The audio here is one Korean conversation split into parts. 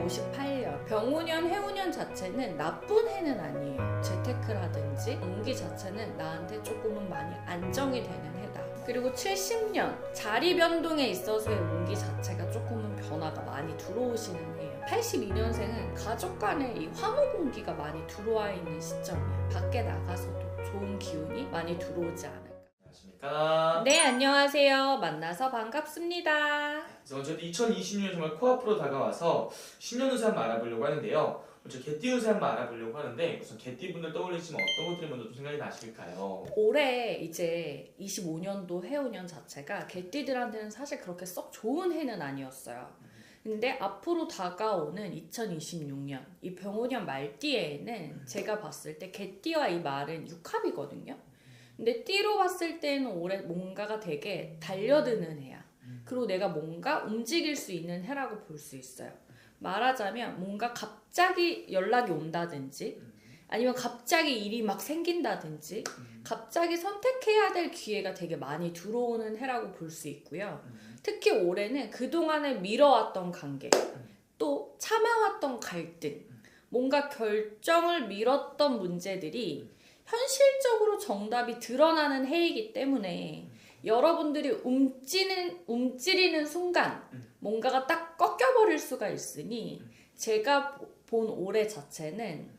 1958년 병오년, 해오년 자체는 나쁜 해는 아니에요. 재테크라든지 운기 자체는 나한테 조금은 많이 안정이 되는 해다. 그리고 70년 자리 변동에 있어서의 운기 자체가 조금은 변화가 많이 들어오시는 해예요. 82년생은 가족 간의 이 화목운기가 많이 들어와 있는 시점이야. 밖에 나가서도 좋은 기운이 많이 들어오지 않을까. 안녕하십니까. 네, 안녕하세요. 만나서 반갑습니다. 그래서 저도 2020년이 정말 코앞으로 다가와서 신년 운세 한번 알아보려고 하는데요. 먼저 개띠 운세 한번 알아보려고 하는데 우선 개띠분들 떠올리시면 어떤 것들이 먼저 좀 생각이 나실까요? 올해 이제 25년도 해오년 자체가 개띠들한테는 사실 그렇게 썩 좋은 해는 아니었어요. 근데 앞으로 다가오는 2026년 이 병오년 말띠에는 제가 봤을 때 개띠와 이 말은 육합이거든요. 근데 띠로 봤을 때는 올해 뭔가가 되게 달려드는 해야. 그리고 내가 뭔가 움직일 수 있는 해라고 볼 수 있어요. 말하자면 뭔가 갑자기 연락이 온다든지 아니면 갑자기 일이 막 생긴다든지 갑자기 선택해야 될 기회가 되게 많이 들어오는 해라고 볼 수 있고요. 특히 올해는 그동안에 미뤄왔던 관계, 또 참아왔던 갈등, 뭔가 결정을 미뤘던 문제들이 현실적으로 정답이 드러나는 해이기 때문에 여러분들이 움츠리는 순간 뭔가가 딱 꺾여버릴 수가 있으니 제가 본 올해 자체는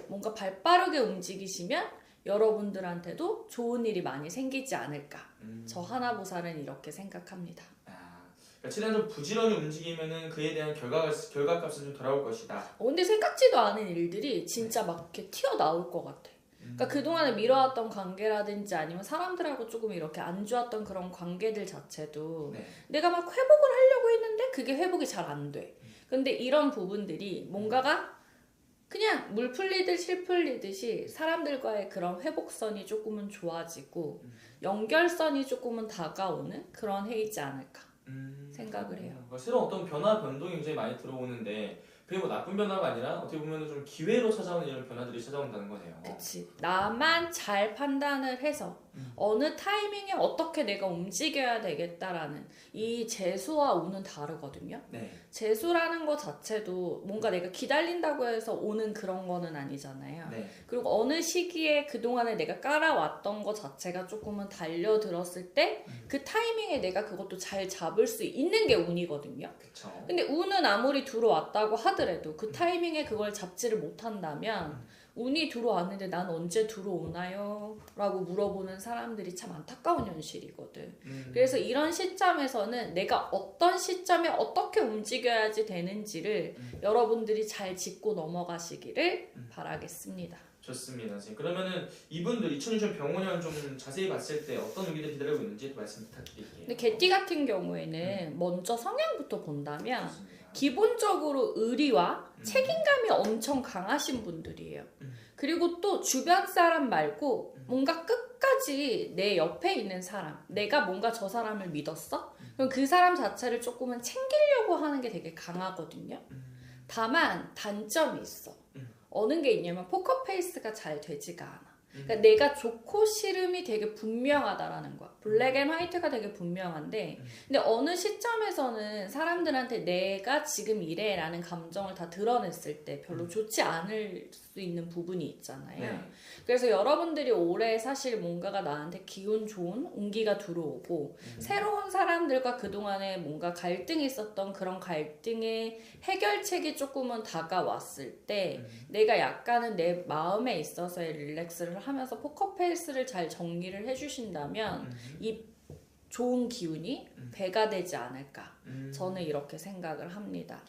뭔가 발빠르게 움직이시면 여러분들한테도 좋은 일이 많이 생기지 않을까. 저 하나보살은 이렇게 생각합니다. 그러니까 최대한 좀 부지런히 움직이면은 그에 대한 결과값은 좀 돌아올 것이다. 근데 생각지도 않은 일들이 진짜 막 이렇게 튀어나올 것 같아. 그러니까 그동안에 미뤄왔던 관계라든지 아니면 사람들하고 조금 이렇게 안 좋았던 그런 관계들 자체도 내가 막 회복을 하려고 했는데 그게 회복이 잘 안 돼. 근데 이런 부분들이 뭔가가 그냥 물 풀리듯 실 풀리듯이 사람들과의 그런 회복선이 조금은 좋아지고 연결선이 조금은 다가오는 그런 해이지 않을까 생각을 해요. 그러니까 새로운 어떤 변화 변동이 굉장히 많이 들어오는데 그게 뭐 나쁜 변화가 아니라 어떻게 보면 좀 기회로 찾아오는 이런 변화들이 찾아온다는 거네요. 그치. 나만 잘 판단을 해서 어느 타이밍에 어떻게 내가 움직여야 되겠다라는 이 재수와 운은 다르거든요. 재수라는 것 자체도 뭔가 내가 기다린다고 해서 오는 그런 거는 아니잖아요. 그리고 어느 시기에 그동안에 내가 깔아왔던 것 자체가 조금은 달려들었을 때 그 타이밍에 내가 그것도 잘 잡을 수 있는 게 운이거든요. 그쵸. 근데 운은 아무리 들어왔다고 하더라도 그 타이밍에 그걸 잡지를 못한다면 운이 들어왔는데 난 언제 들어오나요? 라고 물어보는 사람들이 참 안타까운 현실이거든. 그래서 이런 시점에서는 내가 어떤 시점에 어떻게 움직여야지 되는지를 여러분들이 잘 짚고 넘어가시기를 바라겠습니다. 좋습니다, 선생님. 그러면은 이분들 2020년 병원년 좀 자세히 봤을 때 어떤 의미를 기다리고 있는지 말씀 부탁드릴게요. 근데 개띠 같은 경우에는 먼저 성향부터 본다면 기본적으로 의리와 책임감이 엄청 강하신 분들이에요. 그리고 또 주변 사람 말고 뭔가 끝까지 내 옆에 있는 사람, 내가 뭔가 저 사람을 믿었어? 그럼 그 사람 자체를 조금은 챙기려고 하는 게 되게 강하거든요. 다만 단점이 있어. 어느 게 있냐면 포커페이스가 잘 되지가 않아. 그러니까 내가 좋고 싫음이 되게 분명하다라는 거야. 블랙 앤 화이트가 되게 분명한데 근데 어느 시점에서는 사람들한테 내가 지금 이래 라는 감정을 다 드러냈을 때 별로 좋지 않을 수 있는 부분이 있잖아요. 그래서 여러분들이 올해 사실 뭔가가 나한테 기운 좋은 운기가 들어오고 새로운 사람들과 그동안에 뭔가 갈등이 있었던 그런 갈등의 해결책이 조금은 다가왔을 때 내가 약간은 내 마음에 있어서의 릴렉스를 하면서 포커페이스를 잘 정리를 해주신다면 이 좋은 기운이 배가 되지 않을까 저는 이렇게 생각을 합니다.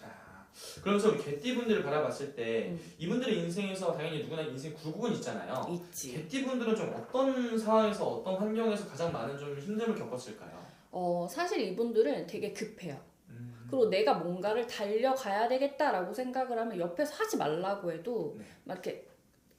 그러면서 우리 개띠분들을 바라봤을 때 이분들의 인생에서 당연히 누구나 인생 굴곡은 있잖아요. 있지. 개띠분들은 좀 어떤 상황에서 어떤 환경에서 가장 많은 좀 힘듦을 겪었을까요? 사실 이분들은 되게 급해요. 그리고 내가 뭔가를 달려가야 되겠다라고 생각을 하면 옆에서 하지 말라고 해도 막 이렇게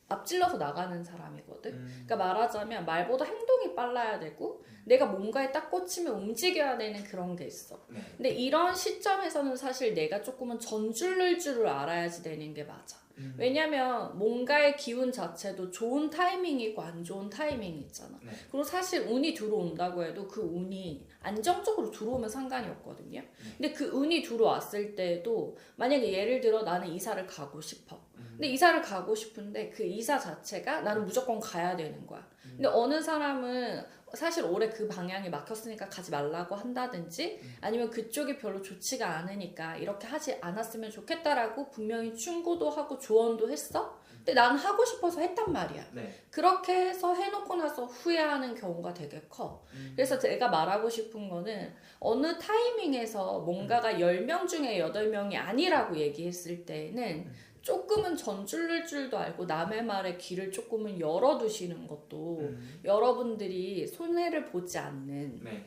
앞질러서 나가는 사람이거든. 그러니까 말하자면 말보다 행동이 빨라야 되고 내가 뭔가에 딱 꽂히면 움직여야 되는 그런 게 있어. 네. 근데 이런 시점에서는 사실 내가 조금은 전줄을 줄을 알아야지 되는 게 맞아. 왜냐면 뭔가의 기운 자체도 좋은 타이밍이고 안 좋은 타이밍이 있잖아. 네. 그리고 사실 운이 들어온다고 해도 그 운이 안정적으로 들어오면 상관이 없거든요. 근데 그 운이 들어왔을 때도 만약에 예를 들어 나는 이사를 가고 싶어. 근데 이사를 가고 싶은데 그 이사 자체가 나는 무조건 가야 되는 거야. 근데 어느 사람은 사실 올해 그 방향이 막혔으니까 가지 말라고 한다든지 아니면 그쪽이 별로 좋지가 않으니까 이렇게 하지 않았으면 좋겠다라고 분명히 충고도 하고 조언도 했어. 근데 나는 하고 싶어서 했단 말이야. 네. 그렇게 해서 해놓고 나서 후회하는 경우가 되게 커. 그래서 제가 말하고 싶은 거는 어느 타이밍에서 뭔가가 10명 중에 8명이 아니라고 얘기했을 때는 조금은 전줄을 줄도 알고 남의 말에 귀를 조금은 열어두시는 것도 여러분들이 손해를 보지 않는 네.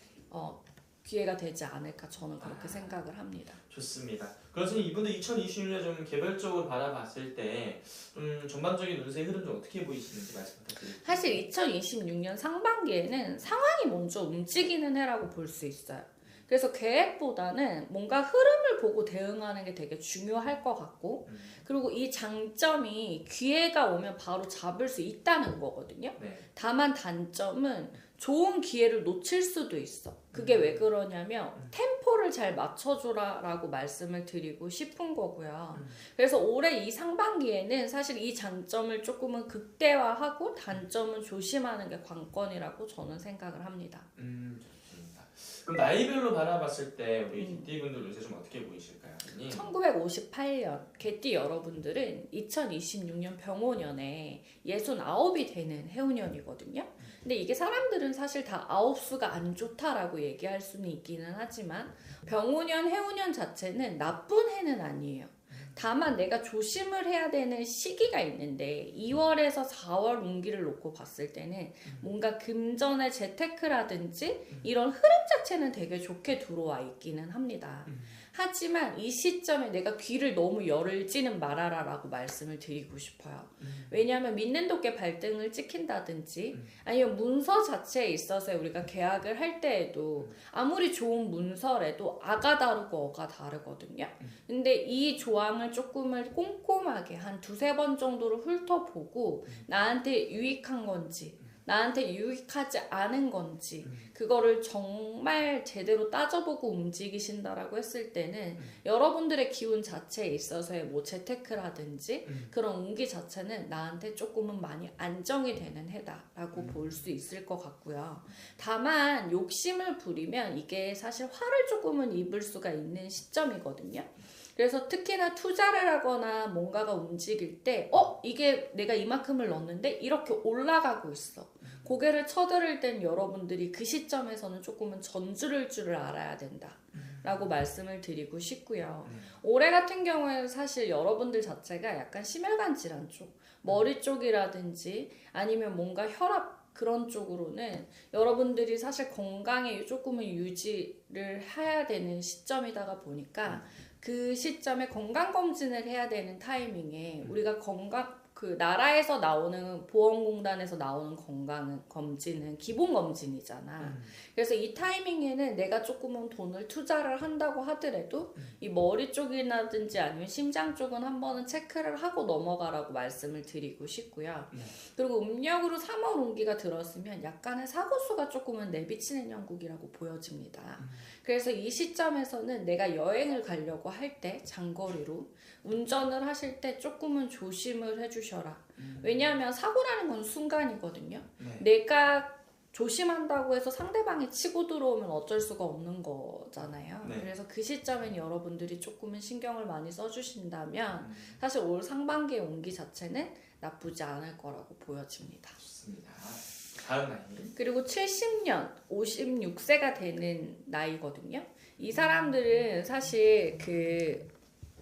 기회가 되지 않을까 저는 그렇게 생각을 합니다. 좋습니다. 그래서 이분들 2026년 좀 개별적으로 바라봤을 때 전반적인 운세 흐름 좀 어떻게 보이시는지 말씀 부탁드립니다. 사실 2026년 상반기에는 상황이 먼저 움직이는 해라고 볼 수 있어요. 그래서 계획보다는 뭔가 흐름을 보고 대응하는 게 되게 중요할 것 같고 그리고 이 장점이 기회가 오면 바로 잡을 수 있다는 거거든요. 네. 다만 단점은 좋은 기회를 놓칠 수도 있어. 그게 왜 그러냐면 템포를 잘 맞춰줘라 라고 말씀을 드리고 싶은 거고요. 그래서 올해 이 상반기에는 사실 이 장점을 조금은 극대화하고 단점은 조심하는 게 관건이라고 저는 생각을 합니다. 좋습니다. 그럼 나이별로 바라봤을 때 우리 개띠분들 운세 좀 어떻게 보이실까요? 1958년 개띠 여러분들은 2026년 병오년에 69이 되는 해운년이거든요. 근데 이게 사람들은 사실 다 아홉수가 안 좋다라고 얘기할 수는 있기는 하지만 병오년, 해운년 자체는 나쁜 해는 아니에요. 다만 내가 조심을 해야 되는 시기가 있는데 2월에서 4월 운기를 놓고 봤을 때는 뭔가 금전의 재테크라든지 이런 흐름 자체는 되게 좋게 들어와 있기는 합니다. 하지만 이 시점에 내가 귀를 너무 열지는 말아라 라고 말씀을 드리고 싶어요. 왜냐하면 믿는 도께 발등을 찍힌다든지 아니면 문서 자체에 있어서 우리가 계약을 할 때에도 아무리 좋은 문서라도 아가 다르고 어가 다르거든요. 근데 이 조항을 조금을 꼼꼼하게 한 2-3번 정도로 훑어보고 나한테 유익한 건지 나한테 유익하지 않은 건지 그거를 정말 제대로 따져보고 움직이신다라고 했을 때는 여러분들의 기운 자체에 있어서의 뭐 재테크라든지 그런 운기 자체는 나한테 조금은 많이 안정이 되는 해다라고 볼 수 있을 것 같고요. 다만 욕심을 부리면 이게 사실 화를 조금은 입을 수가 있는 시점이거든요. 그래서 특히나 투자를 하거나 뭔가가 움직일 때 이게 내가 이만큼을 넣었는데 이렇게 올라가고 있어. 고개를 쳐들을 땐 여러분들이 그 시점에서는 조금은 전줄을 줄을 알아야 된다 라고 말씀을 드리고 싶고요. 올해 같은 경우에는 사실 여러분들 자체가 약간 심혈관 질환 쪽 머리 쪽이라든지 아니면 뭔가 혈압 그런 쪽으로는 여러분들이 사실 건강에 조금은 유지를 해야 되는 시점이다가 보니까 그 시점에 건강검진을 해야 되는 타이밍에 우리가 그 나라에서 나오는 보험공단에서 나오는 건강검진은 기본검진이잖아. 그래서 이 타이밍에는 내가 조금은 돈을 투자를 한다고 하더라도 이 머리 쪽이라든지 아니면 심장 쪽은 한 번은 체크를 하고 넘어가라고 말씀을 드리고 싶고요. 그리고 음력으로 3월 운기가 들었으면 약간의 사고수가 조금은 내비치는 형국이라고 보여집니다. 그래서 이 시점에서는 내가 여행을 가려고 할 때 장거리로 운전을 하실 때 조금은 조심을 해주셔라. 왜냐하면 사고라는 건 순간이거든요. 내가 조심한다고 해서 상대방이 치고 들어오면 어쩔 수가 없는 거잖아요. 그래서 그 시점엔 여러분들이 조금은 신경을 많이 써주신다면 사실 올 상반기의 운기 자체는 나쁘지 않을 거라고 보여집니다. 좋습니다. 다음 나이. 그리고 70년, 56세가 되는 나이거든요. 이 사람들은 사실 그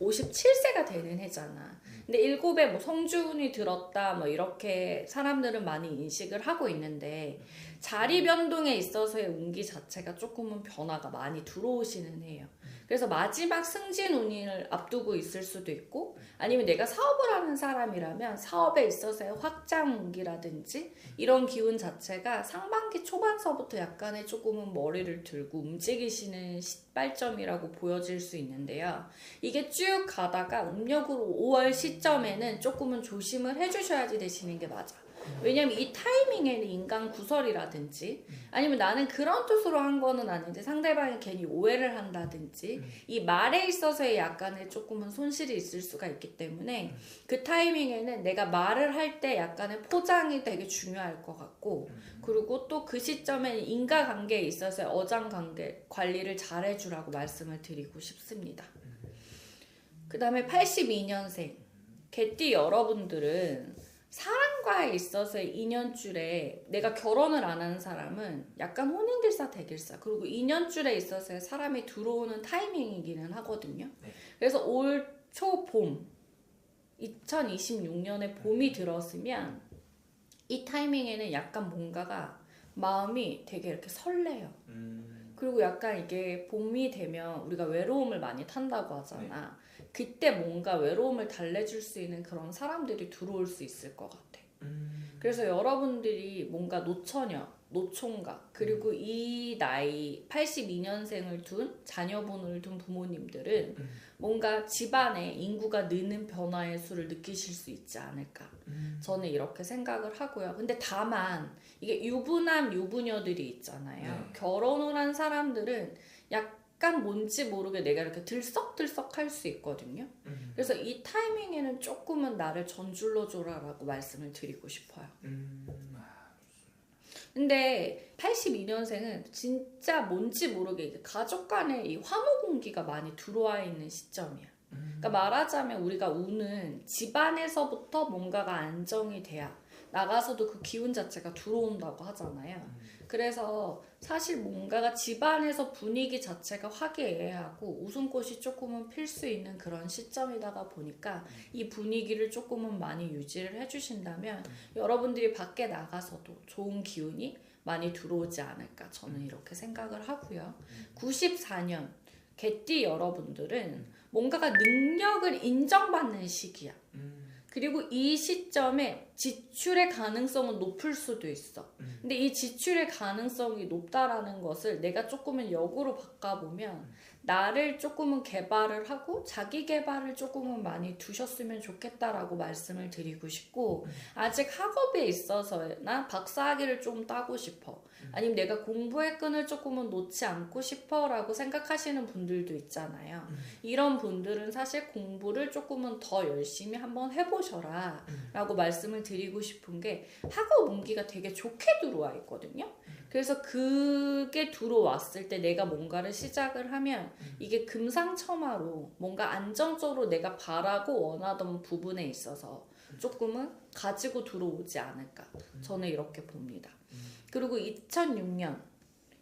57세가 되는 해잖아. 근데 7에 뭐 성주운이 들었다 뭐 이렇게 사람들은 많이 인식을 하고 있는데 자리 변동에 있어서의 운기 자체가 조금은 변화가 많이 들어오시는 해요. 그래서 마지막 승진 운을 앞두고 있을 수도 있고 아니면 내가 사업을 하는 사람이라면 사업에 있어서의 확장 운기라든지 이런 기운 자체가 상반기 초반서부터 약간의 조금은 머리를 들고 움직이시는 시발점이라고 보여질 수 있는데요. 이게 쭉 가다가 음력으로 5월 시점에는 조금은 조심을 해주셔야지 되시는 게 맞아. 왜냐면 이 타이밍에는 인간 구설이라든지 아니면 나는 그런 뜻으로 한 거는 아닌데 상대방이 괜히 오해를 한다든지 이 말에 있어서의 약간의 조금은 손실이 있을 수가 있기 때문에 그 타이밍에는 내가 말을 할 때 약간의 포장이 되게 중요할 것 같고 그리고 또 그 시점에는 인과관계에 있어서의 어장관계 관리를 잘 해주라고 말씀을 드리고 싶습니다. 그 다음에 82년생 개띠 여러분들은 사람과에 있어서의 인연줄에 내가 결혼을 안 하는 사람은 약간 혼인길사 대길사 그리고 인연줄에 있어서의 사람이 들어오는 타이밍이기는 하거든요. 네. 그래서 올 초봄 2026년에 봄이 들었으면 이 타이밍에는 약간 뭔가가 마음이 되게 이렇게 설레요. 그리고 약간 이게 봄이 되면 우리가 외로움을 많이 탄다고 하잖아. 그때 뭔가 외로움을 달래줄 수 있는 그런 사람들이 들어올 수 있을 것 같아. 그래서 여러분들이 뭔가 노처녀, 노총각 그리고 이 나이 82년생을 둔 자녀분을 둔 부모님들은 뭔가 집안에 인구가 느는 변화의 수를 느끼실 수 있지 않을까. 저는 이렇게 생각을 하고요. 근데 다만 이게 유부남 유부녀들이 있잖아요. 결혼을 한 사람들은 약간 뭔지 모르게 내가 이렇게 들썩들썩 할 수 있거든요. 그래서 이 타이밍에는 조금은 나를 전줄로 줘라라고 말씀을 드리고 싶어요. 근데 82년생은 진짜 뭔지 모르게 가족 간의 이 화목 공기가 많이 들어와 있는 시점이야. 그러니까 말하자면 우리가 우는 집안에서부터 뭔가가 안정이 돼야 나가서도 그 기운 자체가 들어온다고 하잖아요. 그래서 사실 뭔가가 집안에서 분위기 자체가 화기애애하고 웃음꽃이 조금은 필 수 있는 그런 시점이다가 보니까 이 분위기를 조금은 많이 유지를 해주신다면 여러분들이 밖에 나가서도 좋은 기운이 많이 들어오지 않을까 저는 이렇게 생각을 하고요. 94년 개띠 여러분들은 뭔가가 능력을 인정받는 시기야. 그리고 이 시점에 지출의 가능성은 높을 수도 있어. 근데 이 지출의 가능성이 높다라는 것을 내가 조금은 역으로 바꿔보면 나를 조금은 개발을 하고 자기 개발을 조금은 많이 두셨으면 좋겠다라고 말씀을 드리고 싶고 아직 학업에 있어서나 박사학위를 좀 따고 싶어. 아니면 내가 공부의 끈을 조금은 놓지 않고 싶어 라고 생각하시는 분들도 있잖아요. 이런 분들은 사실 공부를 조금은 더 열심히 한번 해보셔라 라고 말씀을 드리고 싶은 게 학업 운기가 되게 좋게 들어와 있거든요. 그래서 그게 들어왔을 때 내가 뭔가를 시작을 하면 이게 금상첨화로 뭔가 안정적으로 내가 바라고 원하던 부분에 있어서 조금은 가지고 들어오지 않을까 저는 이렇게 봅니다. 그리고 2006년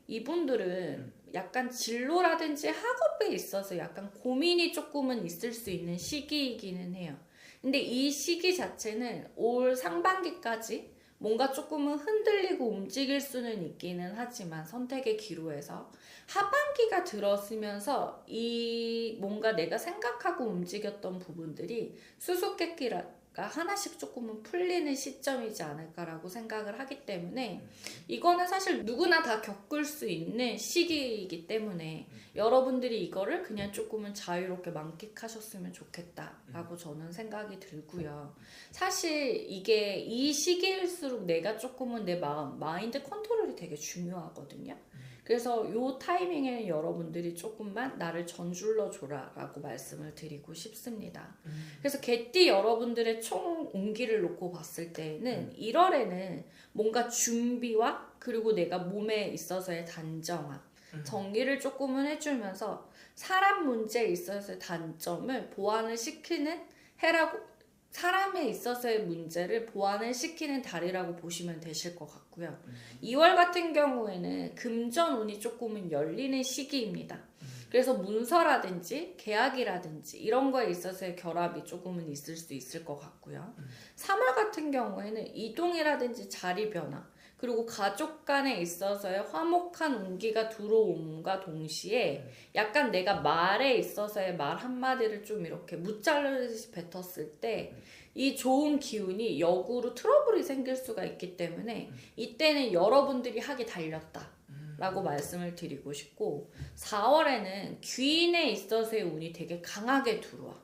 이분들은 약간 진로라든지 학업에 있어서 약간 고민이 조금은 있을 수 있는 시기이기는 해요. 근데 이 시기 자체는 올 상반기까지 뭔가 조금은 흔들리고 움직일 수는 있기는 하지만 선택의 기로에서 하반기가 들었으면서 이 뭔가 내가 생각하고 움직였던 부분들이 수수께끼가 하나씩 조금은 풀리는 시점이지 않을까라고 생각을 하기 때문에 이거는 사실 누구나 다 겪을 수 있는 시기이기 때문에 여러분들이 이거를 그냥 조금은 자유롭게 만끽하셨으면 좋겠다라고 저는 생각이 들고요. 사실 이게 이 시기일수록 내가 조금은 내 마인드 컨트롤이 되게 중요하거든요. 그래서 이 타이밍에는 여러분들이 조금만 나를 전줄러 줘라 라고 말씀을 드리고 싶습니다. 그래서 개띠 여러분들의 총 운기를 놓고 봤을 때는 1월에는 뭔가 준비와 그리고 내가 몸에 있어서의 단정함, 정리를 조금은 해주면서 사람 문제에 있어서의 단점을 보완을 시키는 해라고 사람에 있어서의 문제를 보완을 시키는 달이라고 보시면 되실 것 같고요. 2월 같은 경우에는 금전운이 조금은 열리는 시기입니다. 그래서 문서라든지 계약이라든지 이런 거에 있어서의 결합이 조금은 있을 수 있을 것 같고요. 3월 같은 경우에는 이동이라든지 자리 변화 그리고 가족 간에 있어서의 화목한 운기가 들어옴과 동시에 약간 내가 말에 있어서의 말 한마디를 좀 이렇게 무자르듯이 뱉었을 때 이 좋은 기운이 역으로 트러블이 생길 수가 있기 때문에 이때는 여러분들이 하기 달렸다 라고 말씀을 드리고 싶고, 4월에는 귀인에 있어서의 운이 되게 강하게 들어와.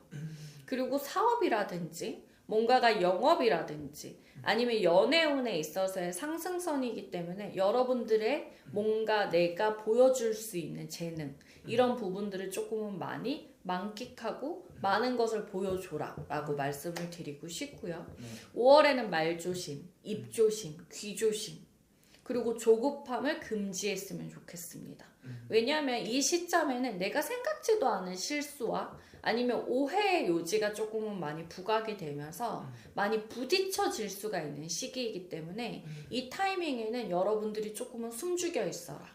그리고 사업이라든지 뭔가가 영업이라든지 아니면 연애운에 있어서의 상승선이기 때문에 여러분들의 뭔가 내가 보여줄 수 있는 재능, 이런 부분들을 조금은 많이 만끽하고 많은 것을 보여줘라 라고 말씀을 드리고 싶고요. 5월에는 말 조심, 입 조심, 귀 조심, 그리고 조급함을 금지했으면 좋겠습니다. 왜냐하면 이 시점에는 내가 생각지도 않은 실수와 아니면 오해의 요지가 조금은 많이 부각이 되면서 많이 부딪혀질 수가 있는 시기이기 때문에 이 타이밍에는 여러분들이 조금은 숨죽여 있어라.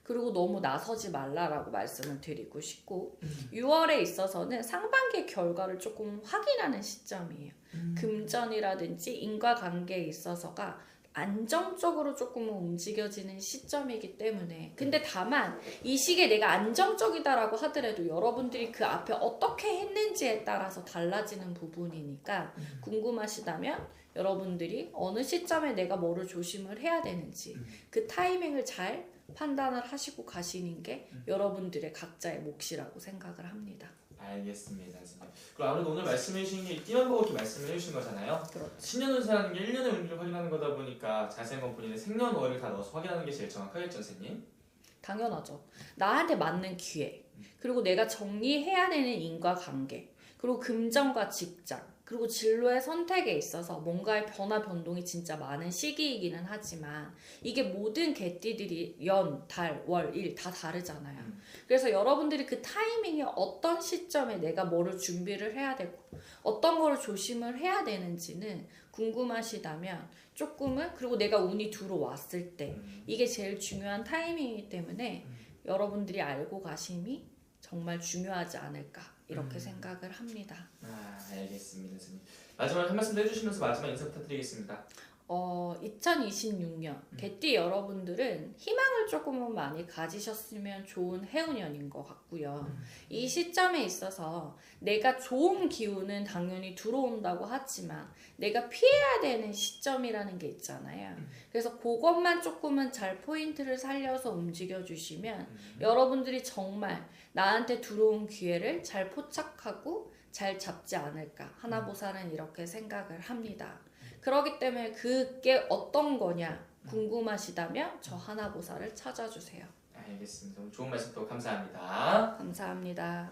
그리고 너무 나서지 말라라고 말씀을 드리고 싶고, 6월에 있어서는 상반기 결과를 조금 확인하는 시점이에요. 금전이라든지 인과관계에 있어서가 안정적으로 조금은 움직여지는 시점이기 때문에, 근데 다만 이 시기에 내가 안정적이다라고 하더라도 여러분들이 그 앞에 어떻게 했는지에 따라서 달라지는 부분이니까 궁금하시다면 여러분들이 어느 시점에 내가 뭐를 조심을 해야 되는지 그 타이밍을 잘 판단을 하시고 가시는 게 여러분들의 각자의 몫이라고 생각을 합니다. 알겠습니다, 선생님. 그리고 아무래도 오늘 말씀해 주신 게 띠만 보고 이렇게 말씀을 해주신 거잖아요. 그렇죠. 신년운세라는 게 1년의 운기를 확인하는 거다 보니까 자세한 건 본인의 생년월일 다 넣어서 확인하는 게 제일 정확하겠죠, 선생님? 당연하죠. 나한테 맞는 기회, 그리고 내가 정리해야 되는 인과관계, 그리고 금전과 직장, 그리고 진로의 선택에 있어서 뭔가의 변화 변동이 진짜 많은 시기이기는 하지만 이게 모든 개띠들이 연, 달, 월, 일 다 다르잖아요. 그래서 여러분들이 그 타이밍에 어떤 시점에 내가 뭐를 준비를 해야 되고 어떤 거를 조심을 해야 되는지는 궁금하시다면 조금은, 그리고 내가 운이 들어왔을 때 이게 제일 중요한 타이밍이기 때문에 여러분들이 알고 가심이 정말 중요하지 않을까 이렇게 생각을 합니다. 알겠습니다, 선생님. 마지막에 한 말씀 더 해주시면서 마지막 인사 부탁드리겠습니다. 2026년 개띠 여러분들은 희망을 조금은 많이 가지셨으면 좋은 해운년인 것 같고요. 이 시점에 있어서 내가 좋은 기운은 당연히 들어온다고 하지만 내가 피해야 되는 시점이라는 게 있잖아요. 그래서 그것만 조금은 잘 포인트를 살려서 움직여 주시면 여러분들이 정말 나한테 들어온 기회를 잘 포착하고 잘 잡지 않을까, 하나보살은 이렇게 생각을 합니다. 그렇기 때문에 그게 어떤 거냐 궁금하시다면 저 하나보살을 찾아주세요. 알겠습니다. 좋은 말씀 또 감사합니다. 감사합니다.